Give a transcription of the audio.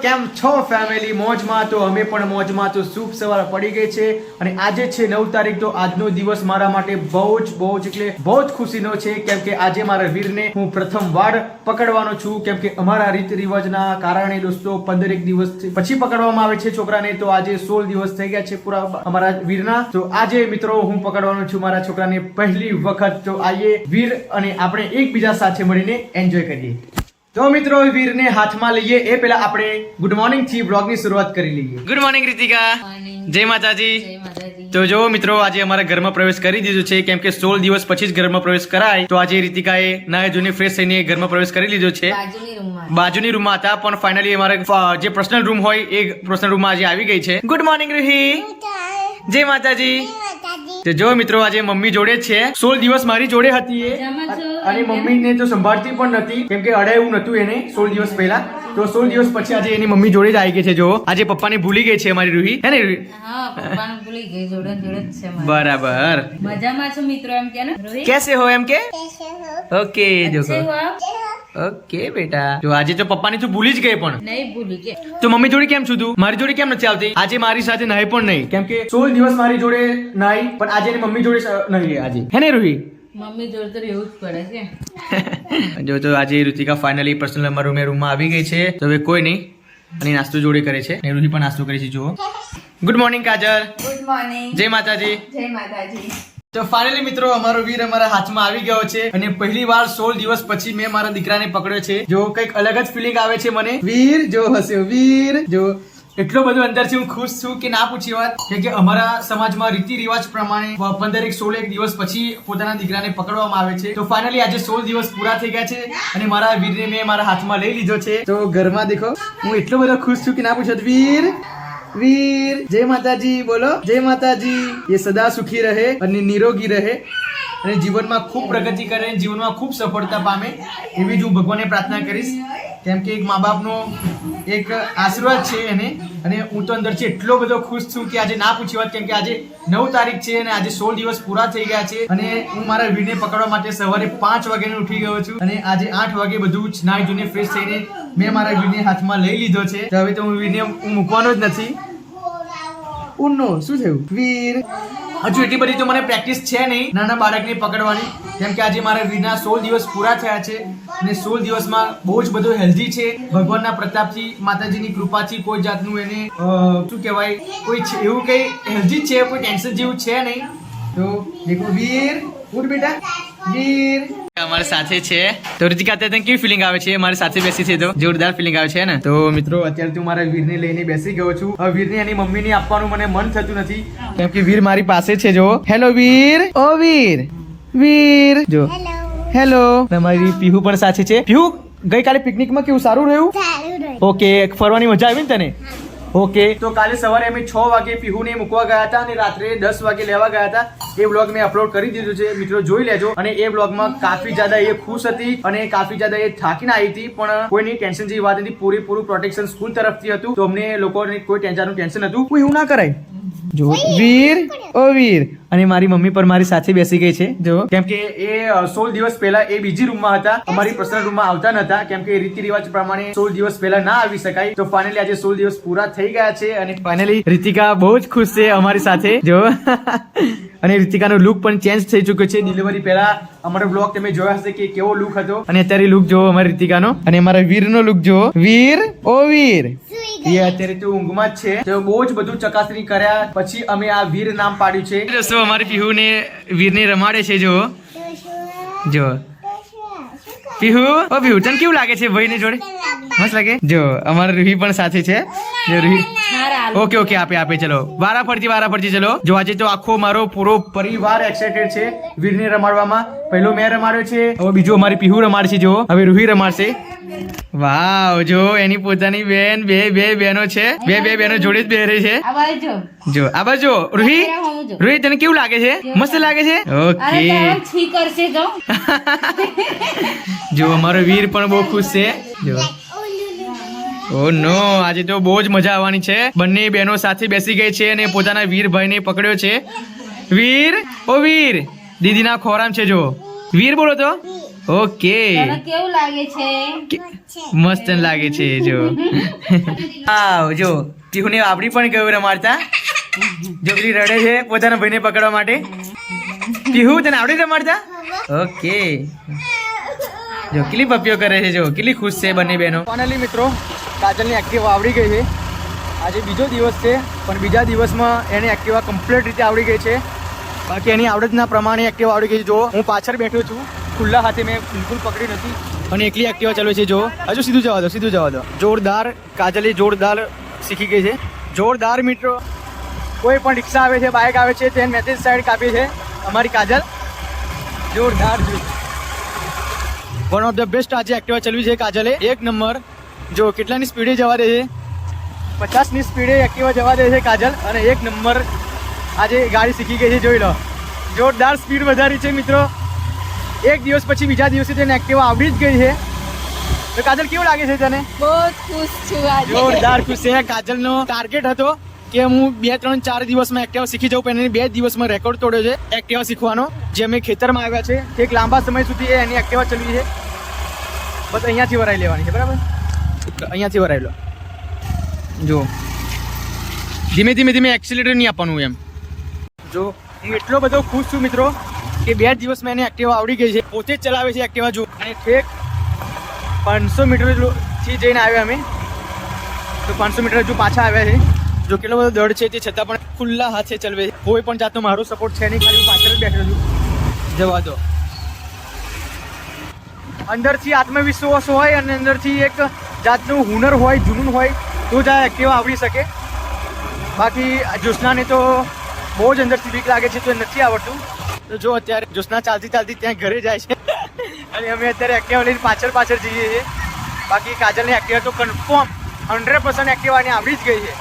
કેમ છો ફેમિલી? મોજમાં? તો અમે પણ મોજમાં. તો શુભ સવાર પડી ગઈ છે અને આજે છે 9 તારીખ. તો આજનો દિવસ મારા માટે બહુ જ એટલે બહુ જ ખુશીનો છે, કેમ કે આજે મારા વીરને હું પ્રથમ વાર પકડવાનો છું, કેમ કે અમારા રીત રિવાજના કારણે દોસ્તો 15 દિવસ પછી પકડવામાં આવે છે છોકરાને. તો આજે 16 દિવસ થઈ ગયા છે પૂરા અમારા વીરના. તો આજે મિત્રો હું પકડવાનો છું મારા છોકરાને પહેલી વખત. તો આઈએ વીર અને આપણે એકબીજા સાથે મળીને એન્જોય કરીએ. તો મિત્રો વીરને હાથમાં લઈએ એ પહેલા આપણે ગુડ મોર્નિંગ થી બ્લોગની શરૂઆત કરી લઈએ. Good morning Ritika. જય માતાજી. તો જો મિત્રો આજે અમારા ઘરમાં પ્રવેશ કરી દીધો છે, કેમ કે 16 દિવસ પછી જ ઘરમાં પ્રવેશ કરાય. તો આજે રીતિકાએ નાય જોઈને ફ્રેશ થઈને ઘરમાં પ્રવેશ કરી લીધો છે. બાજુની રૂમમાં હતા પણ ફાઇનલી અમારા જે પર્સનલ રૂમ હોય એ પર્સનલ રૂમમાં આજે આવી ગઈ છે. Good morning Ruhi. જય માતાજી. તો જો મિત્રો આજે મમ્મી જોડે જ છે. 16 દિવસ મારી જોડે હતી અને મમ્મીને તો સંભાળતી પણ નથી, કેમ કે અડાયું નતું એને 16 દિવસ પહેલા. તો 16 દિવસ પછી આજે એની મમ્મી જોડે જ આવી ગઈ છે. જો આજે પપ્પાને ભૂલી ગઈ છે અમારી રૂહી, હે ને રૂહી? હા, પપ્પાને ભૂલી ગઈ, જોડે જ છે મારી. બરાબર. મજામાં છો મિત્રો? એમ કે ને રૂહી? કેસે હો? એમ કે ઓકે. જો अच्छे हो आप? ઓકે બેટા. જો આજે તો પપ્પાની તું ભૂલી જ ગઈ, પણ નહીં ભૂલી કે તો મમ્મી જોડે કેમ છું તું? મારી જોડે કેમ નથી આવતી? આજે મારી સાથે નાઈ પણ નહીં, કેમ કે 16 દિવસ મારી જોડે નાઈ, પણ આજે એની મમ્મી જોડે નહીં આજે, હે ને રૂહી? મમ્મી જોડે તો રહેવું જ પડે છે. જો તો આજે ઋતિકા ફાઇનલી પર્સનલ અમારા રૂમમાં આવી ગઈ છે. તો હવે કોઈ નહીં અને નાસ્તો જોડે કરે છે. ને રૂહી પણ નાસ્તો કરે છે. જુઓ. Good morning Kajal. Good morning. જય માતાજી. જય માતાજી. તો ફાઇનલી મિત્રો અમારો વીર અમારા હાથમાં આવી ગયો છે અને પહેલી વાર 16 દિવસ પછી મેં મારા દીકરાને પકડ્યો છે. જો કંઈક અલગ જ ફિલિંગ આવે છે મને. વીર જો હસ્યો, વીર જો એટલો બધો અંદરથી હું ખુશ છું કે ના પૂછી વાત, કેમ કે અમારા સમાજમાં રીતિ રિવાજ પ્રમાણે 15-16 દિવસ પછી પોતાના દીકરાને પકડવામાં આવે છે. તો ફાઇનલી આજે 16 દિવસ પૂરા થઈ ગયા છે અને મારા વીરને મેં મારા હાથમાં લઈ લીધો છે. તો ઘરમાં દેખો હું એટલો બધો ખુશ છું કે ના પૂછો. વીર વીર જય માતાજી. બોલો જય માતાજી. એ સદા સુખી રહે અને નિરોગી રહે અને જીવનમાં ખૂબ પ્રગતિ કરે, જીવનમાં ખૂબ સફળતા પામે એવી જ હું ભગવાનને પ્રાર્થના કરીશ, કેમ કે એક મા બાપનો એક આશીર્વાદ છે એને. અને હું તો અંદરથી એટલો બધો ખુશ છું કે આજે ના પૂછી વાત, કેમ કે આજે 9 તારીખ છે અને આજે 16 દિવસ પૂરા થઈ ગયા છે અને હું મારા વીરને પકડવા માટે સવારે 5 વાગે ઉઠી ગયો છું અને આજે 8 વાગે બધું જ નાઈ ધોઈને ફ્રેશ થઈને મેં મારા વીરને હાથમાં લઈ લીધો છે. તો હવે તો હું વીરને મૂકવાનો જ નથી. ઉન્નો શું થયું? વીર હજુ એટલી બધી તો મને પ્રેક્ટિસ છે નહીં નાના બાળકને પકડવાની, કેમ કે આજે મારા વીરના 16 દિવસ પૂરા થયા છે અને 16 દિવસમાં બહુ જ બધું હેલ્ધી છે. ભગવાનના પ્રતાપથી, માતાજીની કૃપાથી કોઈ જાતનું એને શું કહેવાય, કોઈ એવું કઈ હેલ્ધી છે, કોઈ ટેન્શન જેવું છે નહીં. તો દેખો વીર, ઉઠ બેટા. વીર અમારી સાથે છે. તો રિતિકા અત્યારે કેવી ફિલિંગ આવે છે મારી સાથે બેસી છે? તો જોરદાર ફિલિંગ આવે છે ને. તો મિત્રો અત્યારે તું મારા વીરને લઈને બેસી ગયો છું. હવે વીરને એની મમ્મીને આપવાનું મને મન થતું નથી, કેમ કે વીર મારી પાસે છે. જો હેલો વીર. ઓ વીર, વીર જો હેલો. તમારી પીહુ પણ સાથે છે. પીહુ ગઈકાલે પિકનિકમાં કેવું સારું રહ્યું? ઓકે, ફરવાની મજા આવી ને તને? ઓકે. તો કાલે સવારે અમે 6 વાગે પીહુને મૂકવા ગયા હતા અને રાત્રે 10 વાગે લેવા ગયા હતા. એ બ્લોગ મેં અપલોડ કરી દીધું છે, મિત્રો જોઈ લેજો. અને એ બ્લોગમાં કાફી જ્યાદા એ ખુશ હતી અને કાફી જ્યાદા એ થાકીને આવી હતી, પણ કોઈની ટેન્શન જેવી વાત નથી. પૂરેપૂરું પ્રોટેક્શન સ્કૂલ તરફથી હતું, તો અમને લોકોને કોઈ ટેન્શન હતું. કોઈ એવું ના કરાય. જો વીર, ઓ વીર. અને મારી મમ્મી પણ મારી સાથે બેસી ગઈ છે. જો કેમ કે એ 16 દિવસ પહેલા એ બીજી રૂમમાં હતા, અમારી પર્સનલ રૂમમાં આવતા નતા, કેમ કે રીતિ રિવાજ પ્રમાણે 16 દિવસ પહેલા ના આવી શકાય. તો ફાઇનલી આજે 16 દિવસ પૂરા થઈ ગયા છે અને ફાઇનલી રીતિકા બહુ જ ખુશ છે અમારી સાથે. જો અને રીતિકાનો લુક પણ ચેન્જ થઈ ચુક્યો છે. ડિલિવરી પહેલા અમારો બ્લોગ તમે જોયા હશે કે કેવો લુક હતો અને અત્યારે લુક જોવો અમારી રીતિકાનો. અને અમારા વીરનો લુક જોવો. વીર, ઓ વીર. એ અત્યારે તો ઊંઘમાં જ છે. તો બહુ જ બધું ચકાસણી કર્યા પછી અમે આ વીર નામ પાડ્યું છે. દોસ્તો અમારી પીહુને વીરને રમાડે છે. જો જો પીહુ, ઓ પીહુ તને કેવું લાગે છે ભાઈને જોડે? મસ્ત લાગે. જો અમારા રૂહી પણ સાથે છે. જો રૂહી ઓકે ઓકે આપે ચલો વારા ફરતી ચલો. જો આજે તો આખો મારો પૂરો પરિવાર એક્સાઇટેડ છે વીરને રમાડવામાં. પહેલો મેં રમાડ્યો છે, હવે બીજું અમારી પીહુ રમાડશે. જો હવે રૂહી રમાડશે. વાવ, જો એની પોતાની બેન, બે બહેનો છે. બે બહેનો જોડે જ બેહરે છે. જો આ બાજુ રૂહી તને કેવું લાગે છે? મસ્ત લાગે છે. ઓકે. જો અમારો વીર પણ બહુ ખુશ છે. જો ઓ નો, આજે તો બહુ જ મજા આવવાની છે. બંને બહેનો સાથે બેસી ગઈ છે અને પોતાના વીરભાઈને પકડ્યો છે. વીર, ઓ વીર. દીદીના ખોરામ છે. જો વીર બોલો તો. ઓકે તને કેવું લાગે છે? મસ્ત લાગે છે જો આવ જો પીહુને આપડી પણ ગયું રમાડતા જો પેલી રડે છે પોતાના ભાઈને પકડવા માટે પીહુ તને આવડી રમાડતા ઓકે જો કેટલી પપ્પીઓ કરે છે જો કેટલી ખુશ છે બંને બહેનો ફાઇનલી મિત્રો કાજલની એક્ટિવા આવડી ગઈ છે આજે બીજો દિવસ છે પણ બીજા દિવસમાં એની એક્ટિવા કમ્પ્લીટ રીતે આવડી ગઈ છે બાકી એની આવડતના પ્રમાણે એક્ટિવા આવડી ગઈ છે જો હું પાછળ બેઠો છું ખુલ્લા હાથે મેં બિલકુલ પકડી નથી અને એકલી એક્ટિવા ચાલુ છે જો હજુ સીધું જવા દો જોરદાર કાજલે જોરદાર શીખી ગઈ છે જોરદાર મિત્રો કોઈ પણ રિક્ષા આવે છે બાઇક આવે છે તેને મેસેજ સાઈડ કાપી છે અમારી કાજલ જોરદાર વન ઓફ ધ બેસ્ટ આજે એક્ટિવા ચલાવી છે કાજલે એક નંબર જો કેટલાની સ્પીડે જવા દે છે 50ની સ્પીડે એક્ટિવા જવા દે છે કાજલ અને એક નંબર આજે ગાડી શીખી ગઈ છે જોઈ લો જોરદાર સ્પીડ વધારી છે મિત્રો એક દિવસ પછી બીજા દિવસે તેને એક્ટિવા આવડી જ ગઈ છે તો કાજલ કેવું લાગે છે તને બહુ ખુશ છું આજે. જોરદાર ખુશ છે કાજલનો ટાર્ગેટ હતો કે હું 2 3 4 દિવસમાં એક્ટિવા શીખી જાઉં પણ એને 2 દિવસમાં રેકોર્ડ તોડ્યો છે એક્ટિવા શીખવાનો જે અમે ખેતરમાં આવ્યા છે એક લાંબા સમય સુધી એની એક્ટિવા ચલાવી છે બસ અહીંયાથી વરાઈ લેવાની છે બરાબર અહીંયાથી વરાઈ લો જો ધીમે ધીમે એક્સિલેટર નહીં આપવાનું એમ જો હું એટલો બધો ખુશ છું મિત્રો કે 2 દિવસમાં એને એક્ટિવા આવડી ગઈ છે પોતે જ ચલાવે છે એક્ટિવા જો અને ઠેક 500 મીટરથી જઈને આવ્યા અમે તો 500 મીટર હજુ પાછા આવ્યા છે જો કેટલો બધો દળ છે તે છતાં પણ ખુલ્લા હાથે ચલાવે છે કોઈ પણ જાતનો મારો સપોર્ટ છે નહીં ખાલી હું પાછળ જ બેઠો છું જવા દો અંદરથી આત્મવિશ્વાસ હોય અને અંદરથી એક જાતનું હુનર હોય જુનૂન હોય તો જ આ એક્ટિવા આવડી શકે બાકી જ્યોત્સનાને તો બહુ જ અંદરથી બીક લાગે છે તો નથી આવડતું તો જો અત્યારે જ્યોત્સના ચાલતી ત્યાં ઘરે જાય છે અને અમે અત્યારે એક્ટિવા લઈને પાછળ જઈએ છીએ બાકી કાજલની એક્ટિવા તો કન્ફર્મ 100% એક્ટિવાની આવડી જ ગઈ છે